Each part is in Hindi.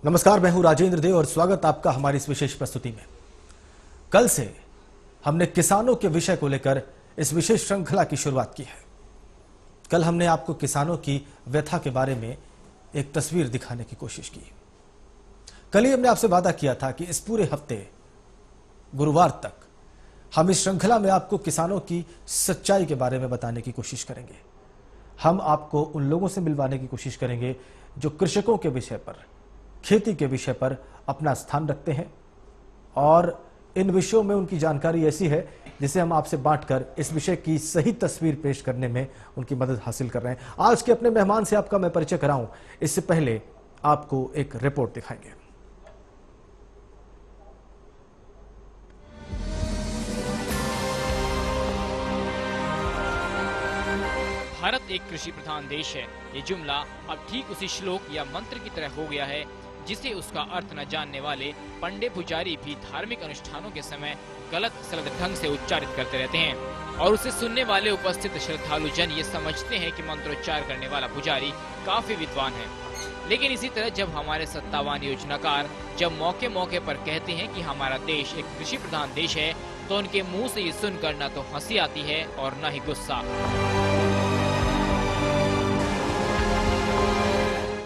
नमस्कार, मैं हूं राजेंद्र देव और स्वागत आपका हमारी इस विशेष प्रस्तुति में। कल से हमने किसानों के विषय को लेकर इस विशेष श्रृंखला की शुरुआत की है। कल हमने आपको किसानों की व्यथा के बारे में एक तस्वीर दिखाने की कोशिश की। कल ही हमने आपसे वादा किया था कि इस पूरे हफ्ते गुरुवार तक हम इस श्रृंखला में आपको किसानों की सच्चाई के बारे में बताने की कोशिश करेंगे। हम आपको उन लोगों से मिलवाने की कोशिश करेंगे जो कृषकों के विषय पर, खेती के विषय पर अपना स्थान रखते हैं और इन विषयों में उनकी जानकारी ऐसी है जिसे हम आपसे बांटकर इस विषय की सही तस्वीर पेश करने में उनकी मदद हासिल कर रहे हैं। आज के अपने मेहमान से आपका मैं परिचय कराऊं, इससे पहले आपको एक रिपोर्ट दिखाएंगे। भारत एक कृषि प्रधान देश है। ये जुमला अब ठीक उसी श्लोक या मंत्र की तरह हो गया है जिसे उसका अर्थ न जानने वाले पंडे पुजारी भी धार्मिक अनुष्ठानों के समय गलत सलत ढंग से उच्चारित करते रहते हैं और उसे सुनने वाले उपस्थित श्रद्धालु जन ये समझते हैं कि मंत्रोच्चार करने वाला पुजारी काफी विद्वान है। लेकिन इसी तरह जब हमारे सत्तावान योजनाकार जब मौके मौके पर कहते हैं कि हमारा देश एक कृषि प्रधान देश है, तो उनके मुँह से ये सुनकर न तो हंसी आती है और न ही गुस्सा,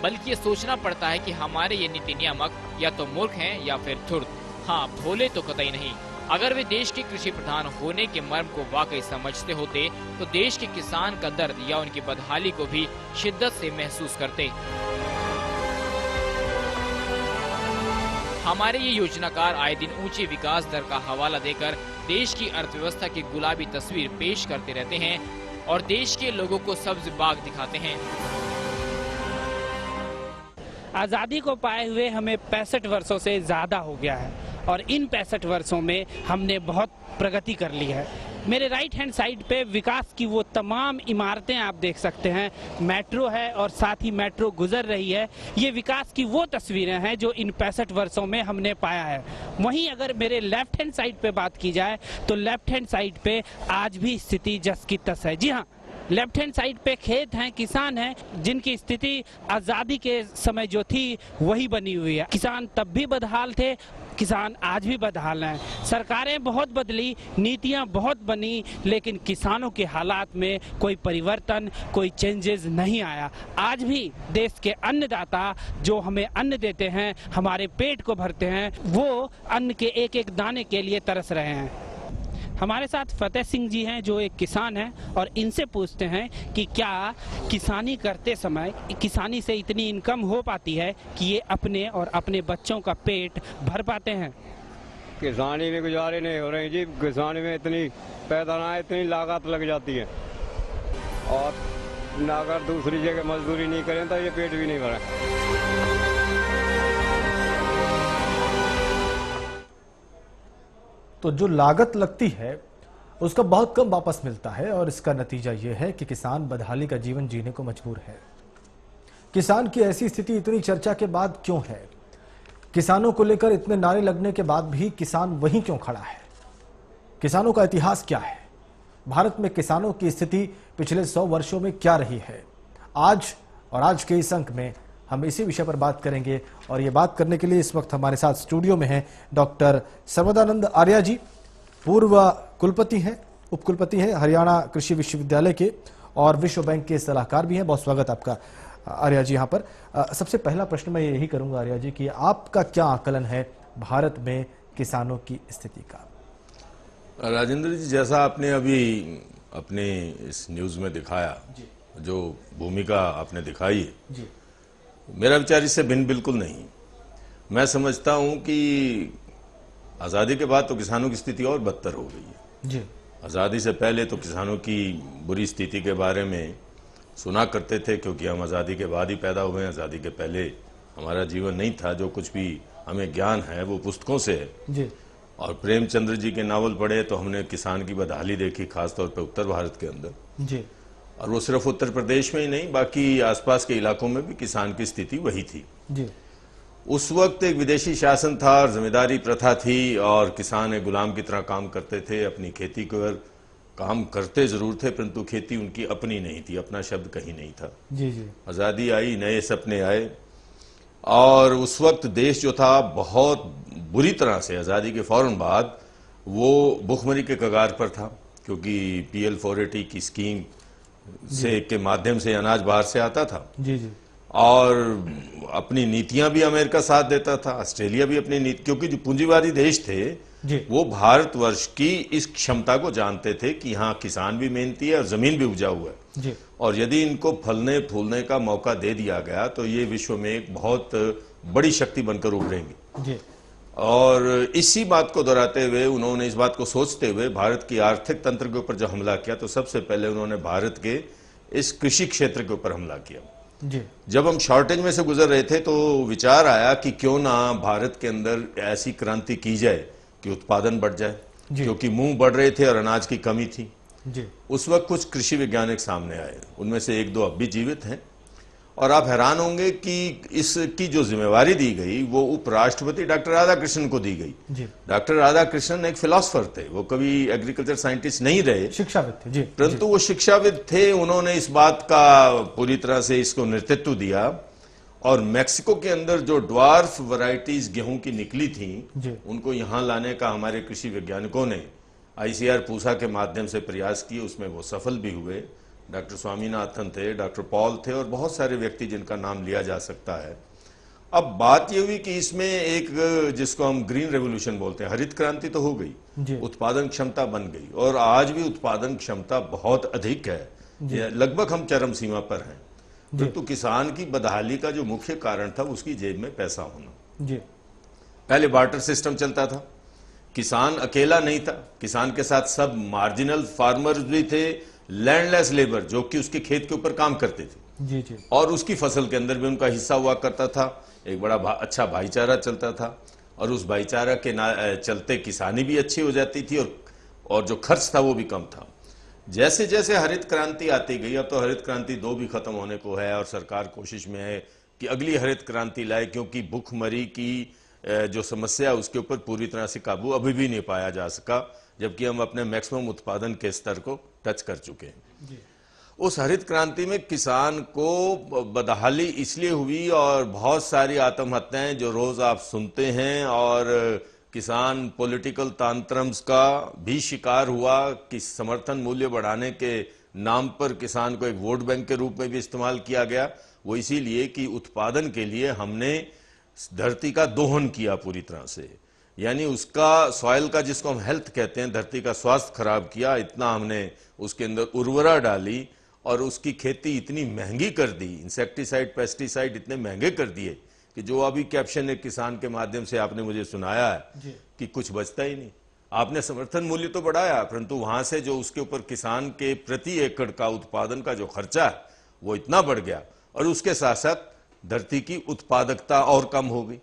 बल्कि ये सोचना पड़ता है कि हमारे ये नीति नियामक या तो मूर्ख हैं या फिर धूर्त। हाँ, भोले तो कतई नहीं। अगर वे देश के कृषि प्रधान होने के मर्म को वाकई समझते होते तो देश के किसान का दर्द या उनकी बदहाली को भी शिद्दत से महसूस करते। हमारे ये योजनाकार आए दिन ऊंचे विकास दर का हवाला देकर देश की अर्थव्यवस्था की गुलाबी तस्वीर पेश करते रहते हैं और देश के लोगों को सब्ज बाग दिखाते हैं। आज़ादी को पाए हुए हमें 65 वर्षों से ज़्यादा हो गया है और इन 65 वर्षों में हमने बहुत प्रगति कर ली है। मेरे राइट हैंड साइड पे विकास की वो तमाम इमारतें आप देख सकते हैं, मेट्रो है और साथ ही मेट्रो गुजर रही है। ये विकास की वो तस्वीरें हैं जो इन 65 वर्षों में हमने पाया है। वहीं अगर मेरे लेफ्ट हैंड साइड पे बात की जाए तो लेफ्ट हैंड साइड पे आज भी स्थिति जस की तस है। जी हाँ, लेफ्ट हैंड साइड पे खेत हैं, किसान हैं जिनकी स्थिति आज़ादी के समय जो थी वही बनी हुई है। किसान तब भी बदहाल थे, किसान आज भी बदहाल हैं। सरकारें बहुत बदली, नीतियां बहुत बनी, लेकिन किसानों के हालात में कोई परिवर्तन, कोई चेंजेस नहीं आया। आज भी देश के अन्नदाता जो हमें अन्न देते हैं, हमारे पेट को भरते हैं, वो अन्न के एक एक दाने के लिए तरस रहे हैं। हमारे साथ फतेह सिंह जी हैं जो एक किसान हैं और इनसे पूछते हैं कि क्या किसानी करते समय किसानी से इतनी इनकम हो पाती है कि ये अपने और अपने बच्चों का पेट भर पाते हैं। किसानी में गुजारे नहीं हो रहे जी। किसानी में इतनी पैदावार, इतनी लागत लग जाती है और अगर दूसरी जगह मजदूरी नहीं करें तो ये पेट भी नहीं भरे। तो जो लागत लगती है उसका बहुत कम वापस मिलता है और इसका नतीजा यह है कि किसान बदहाली का जीवन जीने को मजबूर है। किसान की ऐसी स्थिति इतनी चर्चा के बाद क्यों है? किसानों को लेकर इतने नारे लगने के बाद भी किसान वहीं क्यों खड़ा है? किसानों का इतिहास क्या है? भारत में किसानों की स्थिति पिछले 100 वर्षों में क्या रही है? आज के इस अंक में हम इसी विषय पर बात करेंगे और ये बात करने के लिए इस वक्त हमारे साथ स्टूडियो में हैं डॉक्टर सर्वदानंद आर्या जी, पूर्व कुलपति हैं, उपकुलपति हैं हरियाणा कृषि विश्वविद्यालय के और विश्व बैंक के सलाहकार भी हैं। बहुत स्वागत आपका आर्या जी यहाँ पर। सबसे पहला प्रश्न मैं यही करूंगा आर्या जी कि आपका क्या आकलन है भारत में किसानों की स्थिति का? राजेंद्र जी, जैसा आपने अभी अपने इस न्यूज में दिखाया, जो भूमिका आपने दिखाई है, मेरा विचार इससे भिन्न बिल्कुल नहीं। मैं समझता हूं कि आज़ादी के बाद तो किसानों की स्थिति और बदतर हो गई है जी। आज़ादी से पहले तो किसानों की बुरी स्थिति के बारे में सुना करते थे क्योंकि हम आज़ादी के बाद ही पैदा हुए हैं। आज़ादी के पहले हमारा जीवन नहीं था। जो कुछ भी हमें ज्ञान है वो पुस्तकों से है जी। और प्रेमचंद्र जी के नावल पढ़े तो हमने किसान की बदहाली देखी, खासतौर पर उत्तर भारत के अंदर जी। और वो सिर्फ उत्तर प्रदेश में ही नहीं, बाकी आसपास के इलाकों में भी किसान की स्थिति वही थी जी। उस वक्त एक विदेशी शासन था और जमींदारी प्रथा थी और किसान एक गुलाम की तरह काम करते थे। अपनी खेती को काम करते जरूर थे परंतु खेती उनकी अपनी नहीं थी, अपना शब्द कहीं नहीं था जी जी। आज़ादी आई, नए सपने आए और उस वक्त देश जो था बहुत बुरी तरह से आज़ादी के फौरन बाद वो भुखमरी के कगार पर था, क्योंकि PL 480 की स्कीम से के माध्यम से अनाज बाहर से आता था जी जी। और अपनी नीतियां भी अमेरिका साथ देता था, ऑस्ट्रेलिया भी अपनी नीति, क्योंकि जो पूंजीवादी देश थे जी। वो भारतवर्ष की इस क्षमता को जानते थे कि यहाँ किसान भी मेहनती है और जमीन भी उपजाऊ है जी। और यदि इनको फलने फूलने का मौका दे दिया गया तो ये विश्व में एक बहुत बड़ी शक्ति बनकर उभरेंगे जी। और इसी बात को दोहराते हुए उन्होंने, इस बात को सोचते हुए भारत की आर्थिक तंत्र के ऊपर जब हमला किया तो सबसे पहले उन्होंने भारत के इस कृषि क्षेत्र के ऊपर हमला किया जी। जब हम शॉर्टेज में से गुजर रहे थे तो विचार आया कि क्यों ना भारत के अंदर ऐसी क्रांति की जाए कि उत्पादन बढ़ जाए, क्योंकि मूंग बढ़ रहे थे और अनाज की कमी थी जी। उस वक्त कुछ कृषि वैज्ञानिक सामने आए, उनमें से एक दो अब भी जीवित हैं और आप हैरान होंगे कि इसकी जो जिम्मेवारी दी गई वो उपराष्ट्रपति डॉक्टर राधाकृष्णन को दी गई जी। डॉक्टर राधाकृष्णन एक फिलोसोफर थे, वो कभी एग्रीकल्चर साइंटिस्ट नहीं रहे, शिक्षाविद थे जी, परंतु वो शिक्षाविद थे। उन्होंने इस बात का पूरी तरह से इसको नेतृत्व दिया और मैक्सिको के अंदर जो ड्वार्फ वैरायटीज गेहूं की निकली थी उनको यहां लाने का हमारे कृषि वैज्ञानिकों ने ICR पूसा के माध्यम से प्रयास किए, उसमें वो सफल भी हुए। डॉक्टर स्वामीनाथन थे, डॉक्टर पॉल थे और बहुत सारे व्यक्ति जिनका नाम लिया जा सकता है। अब बात ये हुई कि इसमें एक, जिसको हम ग्रीन रेवोल्यूशन बोलते हैं, हरित क्रांति तो हो गई, उत्पादन क्षमता बन गई और आज भी उत्पादन क्षमता बहुत अधिक है, लगभग हम चरम सीमा पर हैं, परंतु किसान की बदहाली का जो मुख्य कारण था उसकी जेब में पैसा होना जी। पहले बार्टर सिस्टम चलता था, किसान अकेला नहीं था, किसान के साथ सब मार्जिनल फार्मर्स भी थे, लैंडलेस लेबर जो कि उसके खेत के ऊपर काम करते थे जी जी। और उसकी फसल के अंदर भी उनका हिस्सा हुआ करता था। एक बड़ा अच्छा भाईचारा चलता था और उस भाईचारा के चलते किसानी भी अच्छी हो जाती थी और जो खर्च था वो भी कम था। जैसे जैसे हरित क्रांति आती गई, अब तो हरित क्रांति 2 भी खत्म होने को है और सरकार कोशिश में है कि अगली हरित क्रांति लाए, क्योंकि भूखमरी की जो समस्या है उसके ऊपर पूरी तरह से काबू अभी भी नहीं पाया जा सका, जबकि हम अपने मैक्सिमम उत्पादन के स्तर को टच कर चुके हैं जी। उस हरित क्रांति में किसान को बदहाली इसलिए हुई और बहुत सारी आत्महत्याएं जो रोज आप सुनते हैं और किसान पॉलिटिकल तांत्रम्स का भी शिकार हुआ कि समर्थन मूल्य बढ़ाने के नाम पर किसान को एक वोट बैंक के रूप में भी इस्तेमाल किया गया। वो इसीलिए कि उत्पादन के लिए हमने धरती का दोहन किया पूरी तरह से, यानी उसका सॉइल का, जिसको हम हेल्थ कहते हैं, धरती का स्वास्थ्य खराब किया। इतना हमने उसके अंदर उर्वरा डाली और उसकी खेती इतनी महंगी कर दी, इंसेक्टिसाइड पेस्टिसाइड इतने महंगे कर दिए कि जो अभी कैप्शन एक किसान के माध्यम से आपने मुझे सुनाया है कि कुछ बचता ही नहीं। आपने समर्थन मूल्य तो बढ़ाया, परंतु वहां से जो उसके ऊपर किसान के प्रति एकड़ का उत्पादन का जो खर्चा है वो इतना बढ़ गया और उसके साथ साथ धरती की उत्पादकता और कम हो गई।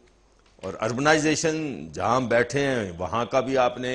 और अर्बनाइजेशन, जहां हम बैठे हैं वहां का भी आपने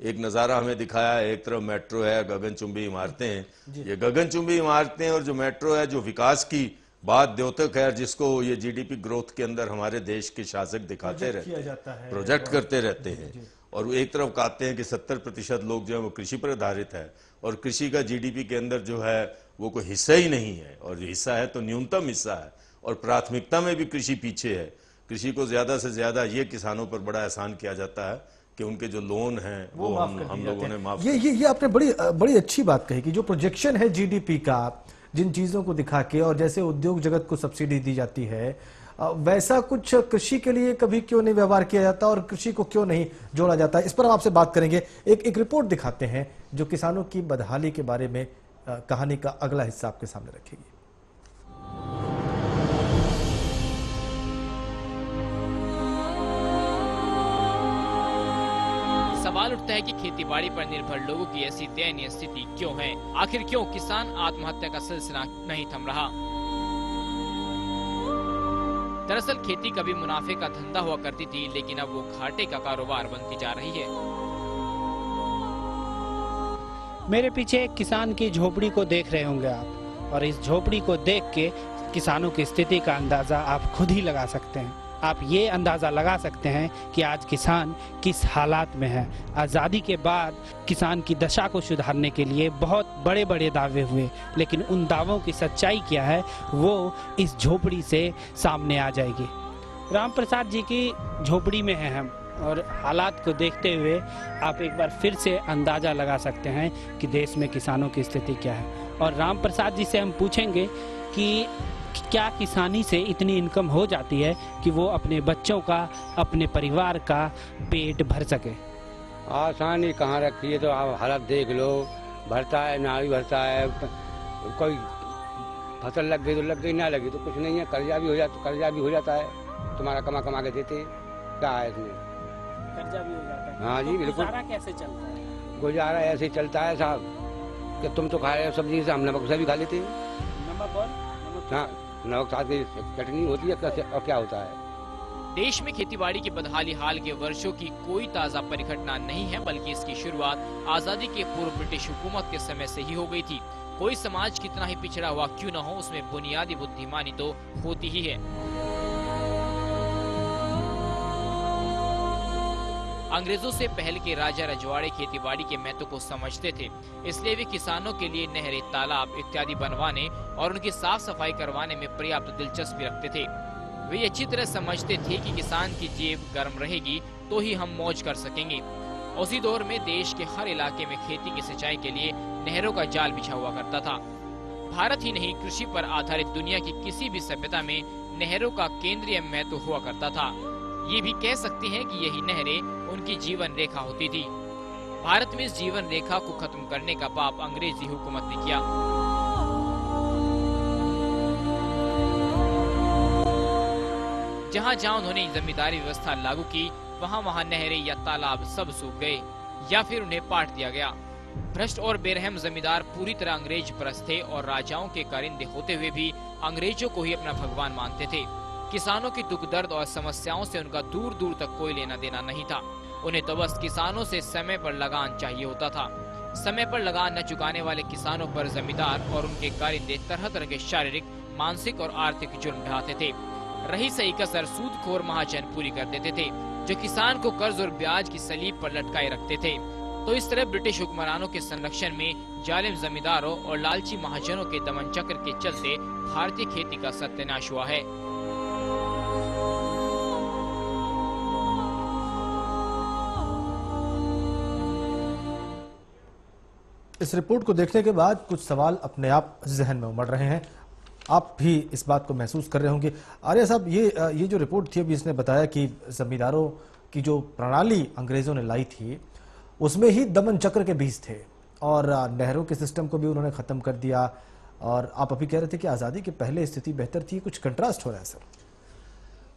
एक नज़ारा हमें दिखाया। एक तरफ मेट्रो है, गगनचुंबी इमारतें हैं, ये गगनचुंबी इमारतें और जो मेट्रो है, जो विकास की बात द्योतक है, जिसको ये GDP ग्रोथ के अंदर हमारे देश के शासक दिखाते रहते हैं, प्रोजेक्ट करते रहते हैं और एक तरफ कहते हैं कि 70% लोग जो है वो कृषि पर आधारित है और कृषि का GDP के अंदर जो है वो कोई हिस्सा ही नहीं है, और जो हिस्सा है तो न्यूनतम हिस्सा है और प्राथमिकता में भी कृषि पीछे है। कृषि को ज्यादा से ज्यादा ये किसानों पर बड़ा एहसान किया जाता है कि उनके जो लोन हैं वो हम लोगों ने माफ। ये आपने बड़ी अच्छी बात कही कि जो प्रोजेक्शन है GDP का, जिन चीजों को दिखा के और जैसे उद्योग जगत को सब्सिडी दी जाती है, वैसा कुछ कृषि के लिए कभी क्यों नहीं व्यवहार किया जाता और कृषि को क्यों नहीं जोड़ा जाता, इस पर हम आपसे बात करेंगे। एक रिपोर्ट दिखाते हैं जो किसानों की बदहाली के बारे में कहानी का अगला हिस्सा आपके सामने रखेगी। सवाल उठता है कि खेतीबाड़ी पर निर्भर लोगों की ऐसी दयनीय स्थिति क्यों है? आखिर क्यों किसान आत्महत्या का सिलसिला नहीं थम रहा? दरअसल खेती कभी मुनाफे का धंधा हुआ करती थी, लेकिन अब वो घाटे का कारोबार बनती जा रही है। मेरे पीछे एक किसान की झोपड़ी को देख रहे होंगे आप, और इस झोपड़ी को देख के किसानों की स्थिति का अंदाजा आप खुद ही लगा सकते हैं। आप ये अंदाज़ा लगा सकते हैं कि आज किसान किस हालात में है। आज़ादी के बाद किसान की दशा को सुधारने के लिए बहुत बड़े बड़े दावे हुए, लेकिन उन दावों की सच्चाई क्या है वो इस झोपड़ी से सामने आ जाएगी। राम प्रसाद जी की झोपड़ी में हैं हम, और हालात को देखते हुए आप एक बार फिर से अंदाज़ा लगा सकते हैं कि देश में किसानों की स्थिति क्या है। और राम प्रसाद जी से हम पूछेंगे कि क्या किसानी से इतनी इनकम हो जाती है कि वो अपने बच्चों का, अपने परिवार का पेट भर सके। आसानी कहाँ रखी है, तो आप हालत देख लो, भरता है ना भी भरता है, कोई फसल लग गई तो लग गई, ना लगी तो कुछ नहीं है, कर्जा भी हो जाता है, तुम्हारा कमा के देते, क्या है इसमें, कर्जा भी हो जाता है। हाँ जी बिल्कुल। गुजारा कैसे चलता है? गुजारा ऐसे चलता है साहब कि तुम तो खा रहे हो सब्जी से, हम नमक से भी खा लेते हैं। नमक और हाँ, नमक साथ की चटनी होती है, और क्या होता है। देश में खेतीबाड़ी की बदहाली हाल के वर्षों की कोई ताज़ा परिघटना नहीं है, बल्कि इसकी शुरुआत आज़ादी के पूर्व ब्रिटिश हुकूमत के समय से ही हो गई थी। कोई समाज कितना ही पिछड़ा हुआ क्यों न हो, उसमें बुनियादी बुद्धिमानी तो होती ही है। अंग्रेजों से पहले के राजा रजवाड़े खेतीबाड़ी के महत्व को समझते थे, इसलिए वे किसानों के लिए नहरें, तालाब इत्यादि बनवाने और उनकी साफ सफाई करवाने में पर्याप्त दिलचस्पी रखते थे। वे अच्छी तरह समझते थे कि किसान की जेब गर्म रहेगी तो ही हम मौज कर सकेंगे। उसी दौर में देश के हर इलाके में खेती की सिंचाई के लिए नहरों का जाल बिछा हुआ करता था। भारत ही नहीं, कृषि पर आधारित दुनिया की किसी भी सभ्यता में नहरों का केंद्रीय महत्व हुआ करता था। ये भी कह सकते हैं कि यही नहरें उनकी जीवन रेखा होती थी। भारत में इस जीवन रेखा को खत्म करने का पाप अंग्रेजी हुकूमत ने किया। जहाँ जहाँ उन्होंने जमींदारी व्यवस्था लागू की, वहाँ नहरें या तालाब सब सूख गए या फिर उन्हें पाट दिया गया। भ्रष्ट और बेरहम जमींदार पूरी तरह अंग्रेज परस्त थे और राजाओं के कारिंदे होते हुए भी अंग्रेजों को ही अपना भगवान मानते थे। किसानों की दुख दर्द और समस्याओं से उनका दूर दूर तक कोई लेना देना नहीं था। उन्हें तो बस किसानों से समय पर लगान चाहिए होता था। समय पर लगान न चुकाने वाले किसानों पर जमींदार और उनके कारिंदे तरह तरह के शारीरिक, मानसिक और आर्थिक जुर्म ढाते थे। रही सही कसर सूदखोर महाजन पूरी कर देते थे, जो किसान को कर्ज और ब्याज की सलीब पर लटकाए रखते थे। तो इस तरह ब्रिटिश हुक्मरानों के संरक्षण में जालिम जमींदारों और लालची महाजनों के दमन चक्र के चलते भारतीय खेती का सत्यानाश हुआ है। इस रिपोर्ट को देखने के बाद कुछ सवाल अपने आप जहन में उमड़ रहे हैं। आप भी इस बात को महसूस कर रहे होंगे। आर्य साहब, ये जो रिपोर्ट थी अभी इसने बताया कि जमींदारों की जो प्रणाली अंग्रेजों ने लाई थी उसमें ही दमन चक्र के बीज थे और नहरों के सिस्टम को भी उन्होंने खत्म कर दिया। और आप अभी कह रहे थे कि आज़ादी के पहले स्थिति बेहतर थी, कुछ कंट्रास्ट हो रहा है सर।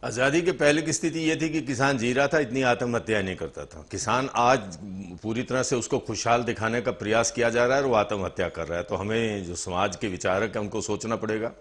आज़ादी के पहले की स्थिति ये थी कि किसान जी रहा था, इतनी आत्महत्या नहीं करता था। किसान आज पूरी तरह से उसको खुशहाल दिखाने का प्रयास किया जा रहा है और वो आत्महत्या कर रहा है। तो हमें जो समाज के विचारक हैं उनको सोचना पड़ेगा,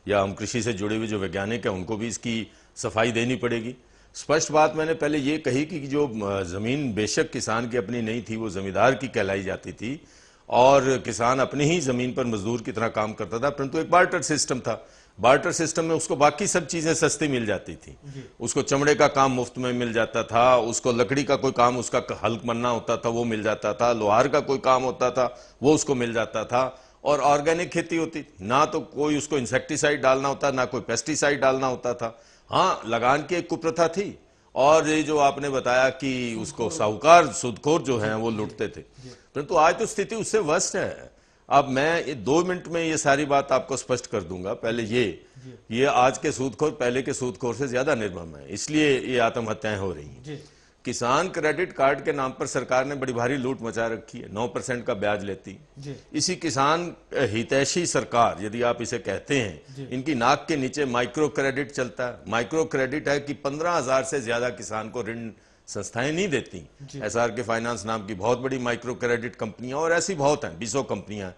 या हम कृषि से जुड़े हुए जो वैज्ञानिक हैं उनको भी इसकी सफाई देनी पड़ेगी। स्पष्ट बात मैंने पहले ये कही कि जो ज़मीन बेशक किसान की अपनी नहीं थी, वो ज़मींदार की कहलाई जाती थी और किसान अपनी ही ज़मीन पर मजदूर की तरह काम करता था, परंतु एक बार्टर सिस्टम था। बार्टर सिस्टम में उसको बाकी सब चीज़ें सस्ती मिल जाती थी। उसको चमड़े का काम मुफ्त में मिल जाता था, उसको लकड़ी का कोई काम उसका हल बनना होता था वो मिल जाता था, लोहार का कोई काम होता था वो उसको मिल जाता था, और ऑर्गेनिक खेती होती, ना तो कोई उसको इंसेक्टिसाइड डालना होता, ना कोई पेस्टिसाइड डालना होता था। हाँ, लगान की एक कुप्रथा थी, और ये जो आपने बताया कि उसको साहूकार सूदखोर जो हैं वो लूटते थे, परंतु आज तो स्थिति उससे वर्स्ट है। अब मैं 2 मिनट में ये सारी बात आपको स्पष्ट कर दूंगा। पहले ये आज के सूदखोर पहले के सूदखोर से ज्यादा निर्मम है, इसलिए ये आत्महत्याएं हो रही हैं। किसान क्रेडिट कार्ड के नाम पर सरकार ने बड़ी भारी लूट मचा रखी है, 9% का ब्याज लेती। इसी किसान हितैषी सरकार, यदि आप इसे कहते हैं, इनकी नाक के नीचे माइक्रो क्रेडिट चलता है। माइक्रो क्रेडिट है कि 15,000 से ज्यादा किसान को ऋण संस्थाएं नहीं देती। SRK फाइनेंस नाम की बहुत बड़ी माइक्रो क्रेडिट कंपनियां, और ऐसी बहुत हैं, 20 कंपनियां,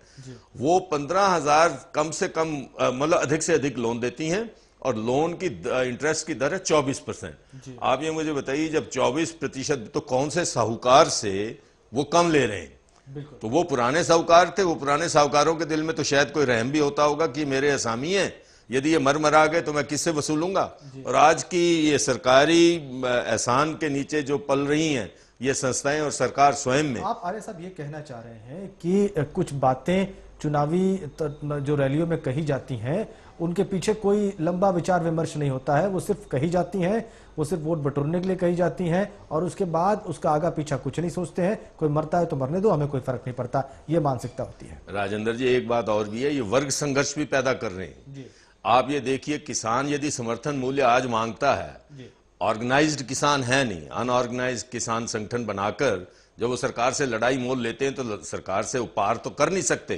वो 15,000 कम से कम मतलब अधिक से अधिक लोन देती हैं, और लोन की इंटरेस्ट की दर है 24%। आप ये मुझे बताइए, जब 24%, तो कौन से साहूकार से वो कम ले रहे हैं? तो वो पुराने साहूकार थे, वो पुराने साहूकारों के दिल में तो शायद कोई रहम भी होता होगा कि मेरे असामी हैं, यदि ये मरा गए तो मैं किससे वसूलूंगा। और आज की ये सरकारी एहसान के नीचे जो पल रही हैं ये संस्थाएं और सरकार स्वयं में। आप आर्य साहब ये कहना चाह रहे हैं कि कुछ बातें चुनावी जो रैलियों में कही जाती हैं उनके पीछे कोई लंबा विचार विमर्श नहीं होता है, वो सिर्फ कही जाती हैं, वो सिर्फ वोट बटोरने के लिए कही जाती हैं और उसके बाद उसका आगा पीछा कुछ नहीं सोचते हैं। कोई मरता है तो मरने दो, हमें कोई फर्क नहीं पड़ता, ये मानसिकता होती है। राजेंद्र जी, एक बात और भी है, ये वर्ग संघर्ष भी पैदा कर रहे हैं जी। आप ये देखिए, किसान यदि समर्थन मूल्य आज मांगता है, ऑर्गेनाइज्ड किसान है नहीं, अनऑर्गेनाइज्ड किसान संगठन बनाकर जब वो सरकार से लड़ाई मोल लेते हैं तो सरकार से पार तो कर नहीं सकते,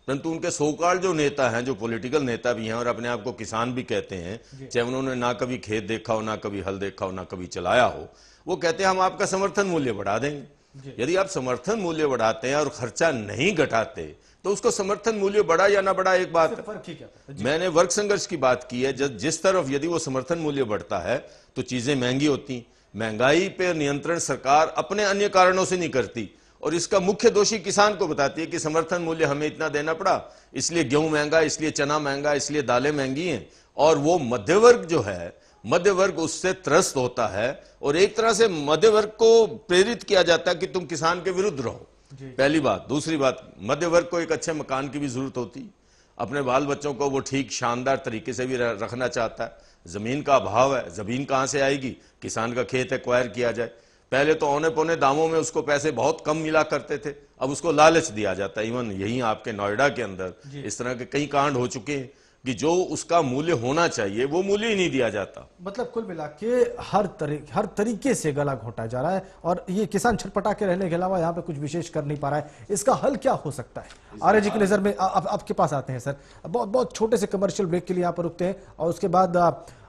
परंतु उनके सोकाल जो नेता हैं, जो पॉलिटिकल नेता भी हैं और अपने आप को किसान भी कहते हैं, चाहे उन्होंने ना कभी खेत देखा हो, ना कभी हल देखा हो, ना कभी चलाया हो, वो कहते हैं हम आपका समर्थन मूल्य बढ़ा देंगे। यदि आप समर्थन मूल्य बढ़ाते हैं और खर्चा नहीं घटाते तो उसको समर्थन मूल्य बढ़ा या ना बढ़ा एक बात है। मैंने वर्ग संघर्ष की बात की है, जिस तरफ यदि वो समर्थन मूल्य बढ़ता है तो चीजें महंगी होती। महंगाई पे नियंत्रण सरकार अपने अन्य कारणों से नहीं करती और इसका मुख्य दोषी किसान को बताती है कि समर्थन मूल्य हमें इतना देना पड़ा, इसलिए गेहूं महंगा, इसलिए चना महंगा, इसलिए दालें महंगी हैं। और वो मध्य वर्ग जो है, मध्य वर्ग उससे त्रस्त होता है और एक तरह से मध्य वर्ग को प्रेरित किया जाता है कि तुम किसान के विरुद्ध रहो। पहली बात। दूसरी बात, मध्य वर्ग को एक अच्छे मकान की भी जरूरत होती, अपने बाल बच्चों को वो ठीक शानदार तरीके से भी रखना चाहता है। जमीन का अभाव है, जमीन कहां से आएगी? किसान का खेत एक्वायर किया जाए। पहले तो औने पौने दामों में उसको पैसे बहुत कम मिला करते थे, अब उसको लालच दिया जाता है। इवन यही आपके नोएडा के अंदर इस तरह के कई कांड हो चुके हैं कि जो उसका मूल्य होना चाहिए वो मूल्य ही नहीं दिया जाता। मतलब कुल मिला के हर तरीके से गला घोटा जा रहा है और ये किसान छटपटा के रहने के अलावा यहाँ पे कुछ विशेष कर नहीं पा रहा है। इसका हल क्या हो सकता है आर्य जी की नजर में? आपके पास आते हैं सर, बहुत छोटे से कमर्शियल ब्रेक के लिए यहाँ पर रुकते हैं और उसके बाद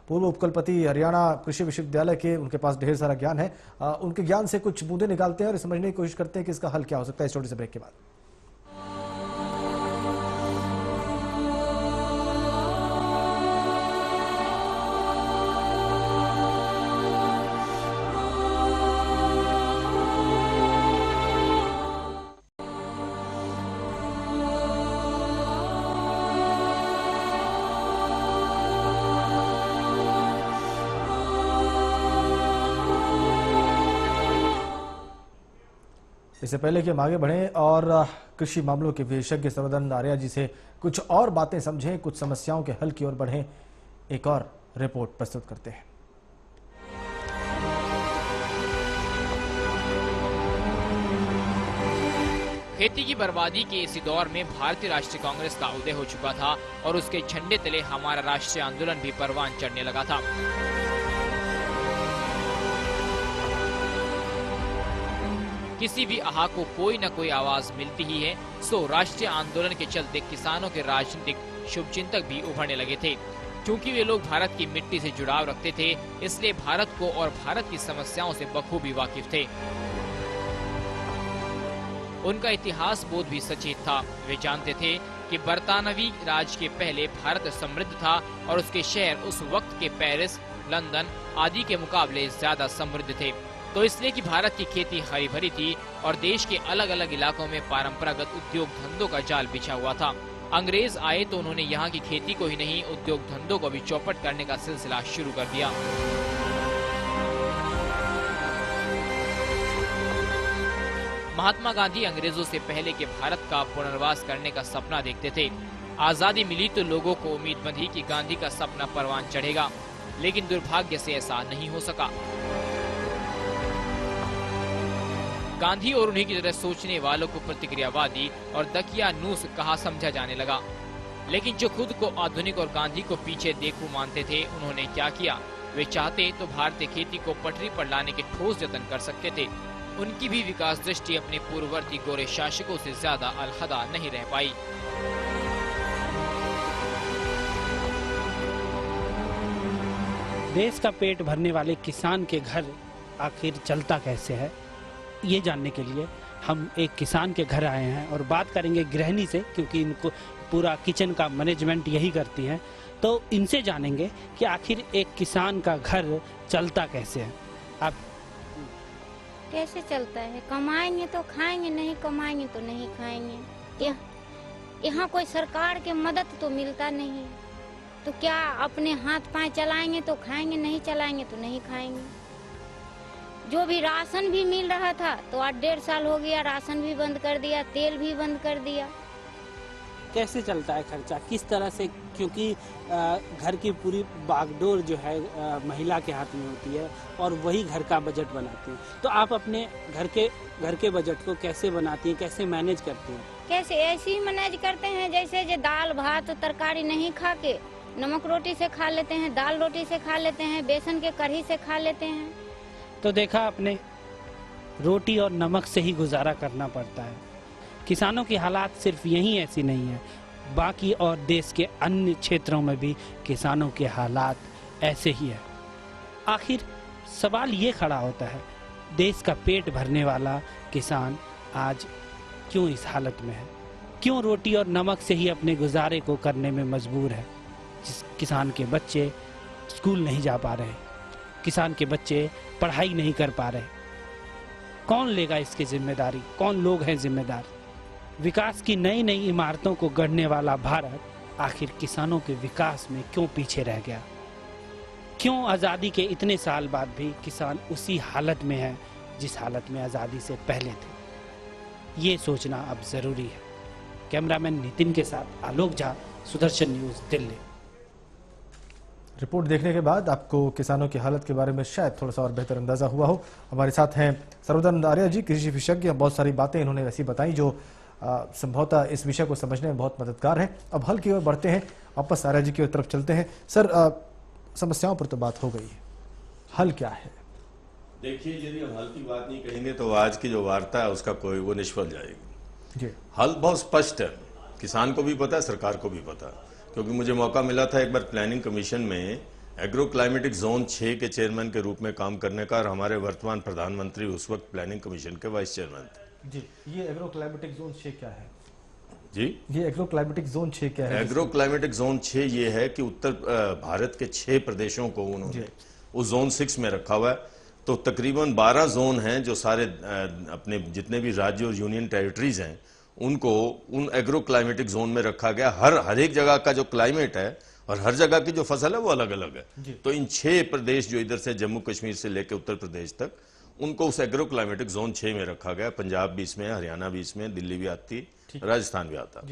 पूर्व उपकुलपति हरियाणा कृषि विश्वविद्यालय के, उनके पास ढेर सारा ज्ञान है, उनके ज्ञान से कुछ बूंदे निकालते हैं और समझने की कोशिश करते हैं कि इसका हल क्या हो सकता है इस छोटे से ब्रेक के बाद। इससे पहले कि हम आगे बढ़ें और कृषि मामलों के विशेषज्ञ सर्वदन आर्या जी से कुछ और बातें समझें, कुछ समस्याओं के हल की ओर बढ़ें, एक और रिपोर्ट प्रस्तुत करते हैं। खेती की बर्बादी के इसी दौर में भारतीय राष्ट्रीय कांग्रेस का उदय हो चुका था और उसके झंडे तले हमारा राष्ट्रीय आंदोलन भी परवान चढ़ने लगा था। किसी भी आह को कोई न कोई आवाज मिलती ही है। सो राष्ट्रीय आंदोलन के चलते किसानों के राजनीतिक शुभचिंतक भी उभरने लगे थे। क्योंकि वे लोग भारत की मिट्टी से जुड़ाव रखते थे, इसलिए भारत को और भारत की समस्याओं से बखूबी वाकिफ थे। उनका इतिहास बोध भी सचेत था। वे जानते थे कि बरतानवी राज के पहले भारत समृद्ध था और उसके शहर उस वक्त के पेरिस, लंदन आदि के मुकाबले ज्यादा समृद्ध थे। तो इसलिए कि भारत की खेती हरी भरी थी और देश के अलग अलग इलाकों में परंपरागत उद्योग धंधों का जाल बिछा हुआ था। अंग्रेज आए तो उन्होंने यहाँ की खेती को ही नहीं, उद्योग धंधों को भी चौपट करने का सिलसिला शुरू कर दिया। महात्मा गांधी अंग्रेजों से पहले के भारत का पुनर्वास करने का सपना देखते थे। आजादी मिली तो लोगों को उम्मीद बंधी कि गांधी का सपना परवान चढ़ेगा, लेकिन दुर्भाग्य से ऐसा नहीं हो सका। गांधी और उन्हीं की तरह सोचने वालों को प्रतिक्रियावादी और दकियानूस कहा समझा जाने लगा। लेकिन जो खुद को आधुनिक और गांधी को पीछे देखू मानते थे, उन्होंने क्या किया? वे चाहते तो भारतीय खेती को पटरी पर लाने के ठोस यत्न कर सकते थे। उनकी भी विकास दृष्टि अपने पूर्ववर्ती गोरे शासकों से ज्यादा अलहदा नहीं रह पाई। देश का पेट भरने वाले किसान के घर आखिर चलता कैसे है, ये जानने के लिए हम एक किसान के घर आए हैं और बात करेंगे गृहिणी से, क्योंकि इनको पूरा किचन का मैनेजमेंट यही करती हैं। तो इनसे जानेंगे कि आखिर एक किसान का घर चलता कैसे है। आप कैसे चलता है? कमाएंगे तो खाएंगे, नहीं कमाएंगे तो नहीं खाएंगे। यहाँ कोई सरकार के मदद तो मिलता नहीं, तो क्या अपने हाथ पांव चलाएंगे तो खाएंगे, नहीं चलाएंगे तो नहीं खाएंगे। जो भी राशन भी मिल रहा था तो 8-1.5 साल हो गया, राशन भी बंद कर दिया, तेल भी बंद कर दिया। कैसे चलता है खर्चा, किस तरह से, क्योंकि घर की पूरी बागडोर जो है महिला के हाथ में होती है और वही घर का बजट बनाती है। तो आप अपने घर के बजट को कैसे बनाती हैं, कैसे मैनेज करती हैं? कैसे ऐसे ही मैनेज करते हैं, जैसे जो दाल भात तरकारी नहीं खा के नमक रोटी से खा लेते हैं, दाल रोटी से खा लेते हैं, बेसन के कढ़ी से खा लेते हैं। तो देखा आपने, रोटी और नमक से ही गुजारा करना पड़ता है। किसानों की हालात सिर्फ यहीं ऐसी नहीं है, बाकी और देश के अन्य क्षेत्रों में भी किसानों के हालात ऐसे ही है। आखिर सवाल ये खड़ा होता है, देश का पेट भरने वाला किसान आज क्यों इस हालत में है? क्यों रोटी और नमक से ही अपने गुजारे को करने में मजबूर है? जिस किसान के बच्चे स्कूल नहीं जा पा रहे, किसान के बच्चे पढ़ाई नहीं कर पा रहे, कौन लेगा इसकी जिम्मेदारी? कौन लोग हैं जिम्मेदार? विकास की नई नई इमारतों को गढ़ने वाला भारत आखिर किसानों के विकास में क्यों पीछे रह गया? क्यों आज़ादी के इतने साल बाद भी किसान उसी हालत में है जिस हालत में आज़ादी से पहले थे? ये सोचना अब जरूरी है। कैमरामैन नितिन के साथ आलोक झा, सुदर्शन न्यूज़, दिल्ली। रिपोर्ट देखने के बाद आपको किसानों की हालत के बारे में शायद थोड़ा सा और बेहतर अंदाजा हुआ हो। हमारे साथ हैं सर्वदानंद आर्या जी, कृषि विशेषज्ञ। बहुत सारी बातें इन्होंने ऐसी बताई जो संभवतः इस विषय को समझने में बहुत मददगार है। अब हल की ओर बढ़ते हैं, वापस आर्या जी की तरफ चलते हैं। सर, समस्याओं पर तो बात हो गई है, हल क्या है? देखिए, यदि हम हल की बात नहीं कहेंगे तो आज की जो वार्ता है उसका कोई वो निष्फल जाएगी जी। हल बहुत स्पष्ट है, किसान को भी पता है, सरकार को भी पता है, क्योंकि मुझे मौका मिला था एक बार प्लानिंग कमीशन में एग्रो क्लाइमेटिक जोन 6 के चेयरमैन के रूप में काम करने का, और हमारे वर्तमान प्रधानमंत्री उस वक्त प्लानिंग कमीशन के वाइस चेयरमैन थे जी। ये एग्रो क्लाइमेटिक जोन 6 क्या है जी? ये एग्रो क्लाइमेटिक जोन 6 क्या है? एग्रो क्लाइमेटिक जोन 6 ये है कि उत्तर भारत के 6 प्रदेशों को उन्होंने उस जोन 6 में रखा हुआ है। तो तकरीबन 12 जोन हैं जो सारे अपने जितने भी राज्य और यूनियन टेरिटरीज हैं उनको उन एग्रो क्लाइमेटिक जोन में रखा गया। हर एक जगह का जो क्लाइमेट है और हर जगह की जो फसल है वो अलग अलग है। तो इन 6 प्रदेश जो इधर से जम्मू कश्मीर से लेकर उत्तर प्रदेश तक, उनको उस एग्रो क्लाइमेटिक जोन 6 में रखा गया। पंजाब भी इसमें, हरियाणा भी इसमें, दिल्ली भी आती, राजस्थान भी आता।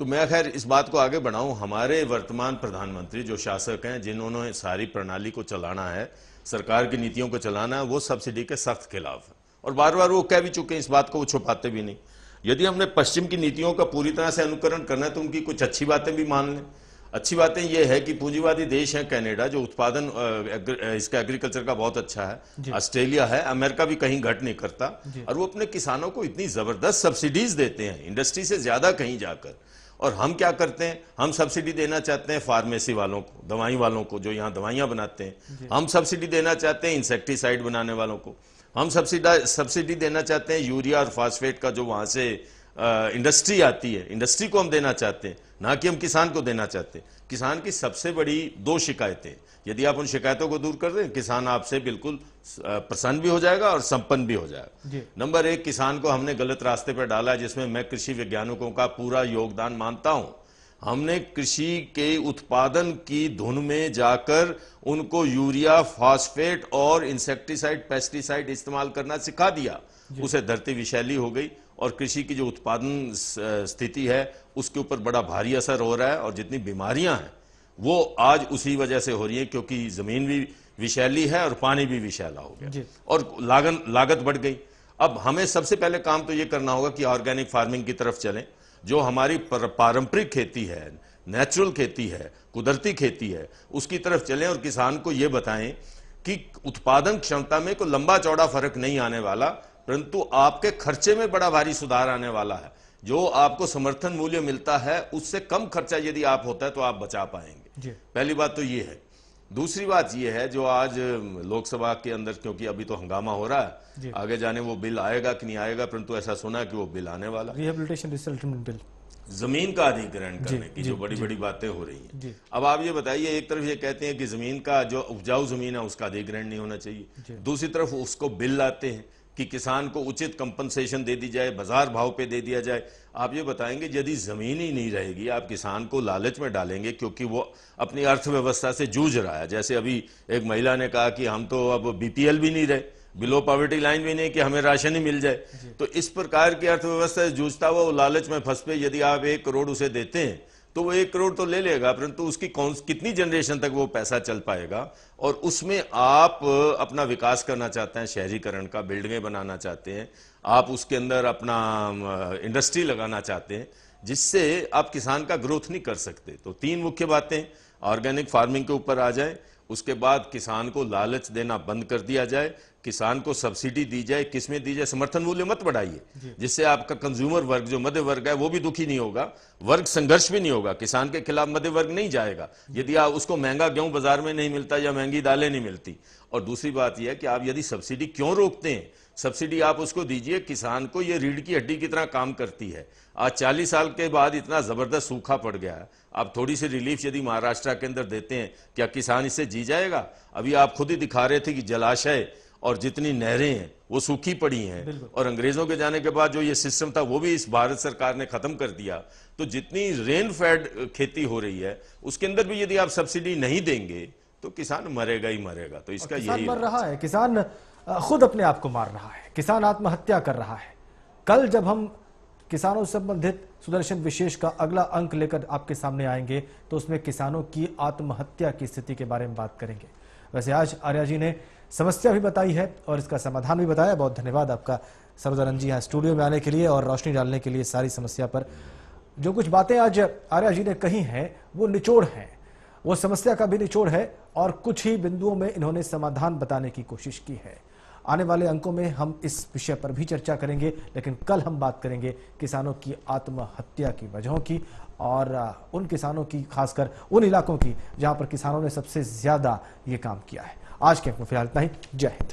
तो मैं खैर इस बात को आगे बढ़ाऊं, हमारे वर्तमान प्रधानमंत्री जो शासक हैं, जिन्होंने सारी प्रणाली को चलाना है, सरकार की नीतियों को चलाना है, वो सब्सिडी के सख्त खिलाफ है और बार बार वो कह भी चुके हैं इस बात को, वो छुपाते भी नहीं। यदि हमने पश्चिम की नीतियों का पूरी तरह से अनुकरण करना है तो उनकी कुछ अच्छी बातें भी मान लें। अच्छी बातें ये है कि पूंजीवादी देश है कनाडा, जो उत्पादन इसका एग्रीकल्चर का बहुत अच्छा है, ऑस्ट्रेलिया है, अमेरिका भी कहीं घट नहीं करता, और वो अपने किसानों को इतनी जबरदस्त सब्सिडीज देते हैं, इंडस्ट्री से ज्यादा कहीं जाकर। और हम क्या करते हैं, हम सब्सिडी देना चाहते हैं फार्मेसी वालों को, दवाई वालों को जो यहाँ दवाइयाँ बनाते हैं। हम सब्सिडी देना चाहते हैं इंसेक्टिसाइड बनाने वालों को। हम सब्सिडी देना चाहते हैं यूरिया और फास्फेट का जो वहाँ से इंडस्ट्री आती है, इंडस्ट्री को हम देना चाहते हैं, ना कि हम किसान को देना चाहते हैं। किसान की सबसे बड़ी 2 शिकायतें, यदि आप उन शिकायतों को दूर कर दें, किसान आपसे बिल्कुल प्रसन्न भी हो जाएगा और संपन्न भी हो जाएगा। नंबर 1, किसान को हमने गलत रास्ते पर डाला, जिसमें मैं कृषि वैज्ञानिकों का पूरा योगदान मानता हूं। हमने कृषि के उत्पादन की धुन में जाकर उनको यूरिया, फास्फेट और इंसेक्टिसाइड, पेस्टिसाइड इस्तेमाल करना सिखा दिया। उसे धरती विषैली हो गई और कृषि की जो उत्पादन स्थिति है उसके ऊपर बड़ा भारी असर हो रहा है, और जितनी बीमारियां हैं वो आज उसी वजह से हो रही है, क्योंकि जमीन भी विषैली है और पानी भी विषैला हो गया और लागत बढ़ गई। अब हमें सबसे पहले काम तो ये करना होगा कि ऑर्गेनिक फार्मिंग की तरफ चलें, जो हमारी पारंपरिक खेती है, नेचुरल खेती है, कुदरती खेती है, उसकी तरफ चलें और किसान को ये बताएं कि उत्पादन क्षमता में कोई लंबा चौड़ा फर्क नहीं आने वाला, परंतु आपके खर्चे में बड़ा भारी सुधार आने वाला है। जो आपको समर्थन मूल्य मिलता है उससे कम खर्चा यदि आप होता है तो आप बचा पाएंगे। पहली बात तो ये है। दूसरी बात ये है, जो आज लोकसभा के अंदर, क्योंकि अभी तो हंगामा हो रहा है, आगे जाने वो बिल आएगा कि नहीं आएगा, परंतु ऐसा सुना है कि वो बिल आने वाला, रिहेबिलिटेशन रिसेटलमेंट बिल, जमीन का अधिग्रहण करने की जो बड़ी बड़ी बातें हो रही हैं। अब आप ये बताइए, एक तरफ ये कहते हैं कि जमीन का जो उपजाऊ जमीन है उसका अधिग्रहण नहीं होना चाहिए, दूसरी तरफ उसको बिल लाते हैं कि किसान को उचित कंपनसेशन दे दी जाए, बाजार भाव पे दे दिया जाए। आप ये बताएंगे, यदि जमीन ही नहीं रहेगी, आप किसान को लालच में डालेंगे क्योंकि वो अपनी अर्थव्यवस्था से जूझ रहा है। जैसे अभी एक महिला ने कहा कि हम तो अब बीपीएल भी नहीं रहे, बिलो पॉवर्टी लाइन भी नहीं कि हमें राशन ही मिल जाए। तो इस प्रकार की अर्थव्यवस्था से जूझता हुआ वो लालच में फंस पे, यदि आप 1 करोड़ उसे देते हैं तो वो 1 करोड़ तो ले लेगा, परंतु उसकी कितनी जनरेशन तक वो पैसा चल पाएगा। और उसमें आप अपना विकास करना चाहते हैं, शहरीकरण का, बिल्डिंगें बनाना चाहते हैं, आप उसके अंदर अपना इंडस्ट्री लगाना चाहते हैं, जिससे आप किसान का ग्रोथ नहीं कर सकते। तो 3 मुख्य बातें, ऑर्गेनिक फार्मिंग के ऊपर आ जाए, उसके बाद किसान को लालच देना बंद कर दिया जाए, किसान को सब्सिडी दी जाए, किसमें दी जाए, समर्थन मूल्य मत बढ़ाइए, जिससे आपका कंज्यूमर वर्ग जो मध्य वर्ग है वो भी दुखी नहीं होगा, वर्ग संघर्ष भी नहीं होगा, किसान के खिलाफ मध्य वर्ग नहीं जाएगा यदि आप उसको महंगा गेहूं बाजार में नहीं मिलता या महंगी दालें नहीं मिलती। और दूसरी बात यह है कि आप यदि सब्सिडी क्यों रोकते हैं, सब्सिडी आप उसको दीजिए, किसान को ये रीढ़ की हड्डी की तरह काम करती है। आज 40 साल के बाद इतना जबरदस्त सूखा पड़ गया है, आप थोड़ी सी रिलीफ यदि महाराष्ट्र के अंदर देते हैं, क्या किसान इससे जी जाएगा? अभी आप खुद ही दिखा रहे थे कि जलाशय और जितनी नहरें हैं वो सूखी पड़ी हैं, और अंग्रेजों के जाने के बाद जो ये सिस्टम था वो भी इस भारत सरकार ने खत्म कर दिया। तो जितनी रेन फेड खेती हो रही है उसके अंदर भी यदि आप सब्सिडी नहीं देंगे तो किसान मरेगा ही मरेगा। तो इसका यही मर रहा है, किसान खुद अपने आप को मार रहा है, किसान आत्महत्या कर रहा है। कल जब हम किसानों से संबंधित सुदर्शन विशेष का अगला अंक लेकर आपके सामने आएंगे तो उसमें किसानों की आत्महत्या की स्थिति के बारे में बात करेंगे। वैसे आज आर्या जी ने समस्या भी बताई है और इसका समाधान भी बताया। बहुत धन्यवाद आपका सर्वदानंद जी यहाँ स्टूडियो में आने के लिए और रोशनी डालने के लिए सारी समस्या पर। जो कुछ बातें आज आर्या जी ने कही हैं वो निचोड़ हैं, वो समस्या का भी निचोड़ है और कुछ ही बिंदुओं में इन्होंने समाधान बताने की कोशिश की है। आने वाले अंकों में हम इस विषय पर भी चर्चा करेंगे, लेकिन कल हम बात करेंगे किसानों की आत्महत्या की वजहों की और उन किसानों की, खासकर उन इलाकों की जहां पर किसानों ने सबसे ज्यादा ये काम किया है। आज के अंक में फिलहाल इतना ही। जय हिंद।